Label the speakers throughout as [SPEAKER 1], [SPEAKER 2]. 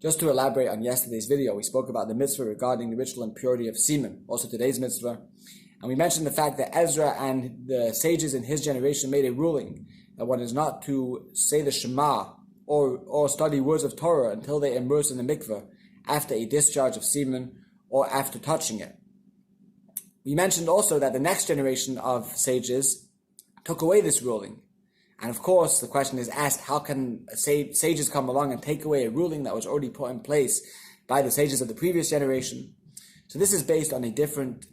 [SPEAKER 1] Just to elaborate on yesterday's video, we spoke about the mitzvah regarding the ritual impurity of semen, also today's mitzvah. And we mentioned the fact that Ezra and the sages in his generation made a ruling that one is not to say the Shema or study words of Torah until they immerse in the mikveh after a discharge of semen or after touching it. We mentioned also that the next generation of sages took away this ruling. And of course, the question is asked, how can sages come along and take away a ruling that was already put in place by the sages of the previous generation? So this is based on a different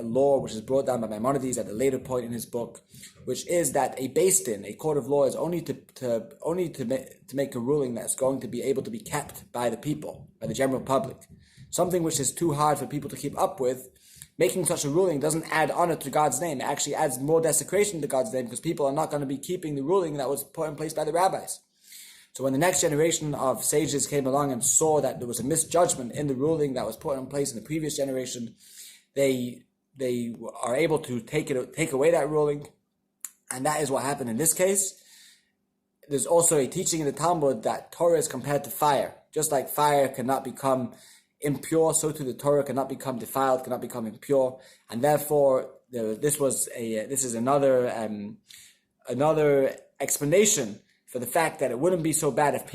[SPEAKER 1] law, which is brought down by Maimonides at a later point in his book, which is that a beis din, a court of law, is only to make a ruling that's going to be able to be kept by the people, by the general public. Something which is too hard for people to keep up with. Making such a ruling doesn't add honor to God's name. It actually adds more desecration to God's name because people are not going to be keeping the ruling that was put in place by the rabbis. So when the next generation of sages came along and saw that there was a misjudgment in the ruling that was put in place in the previous generation, they are able to take away that ruling. And that is what happened in this case. There's also a teaching in the Talmud that Torah is compared to fire. Just like fire cannot become impure, so too the Torah cannot become defiled, cannot become impure, and therefore this is another explanation for the fact that it wouldn't be so bad if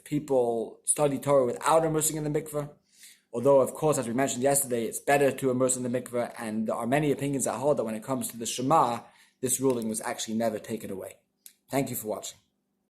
[SPEAKER 1] people study Torah without immersing in the mikveh. Although, of course, as we mentioned yesterday, it's better to immerse in the mikveh, and there are many opinions that hold that when it comes to the Shema, this ruling was actually never taken away. Thank you for watching.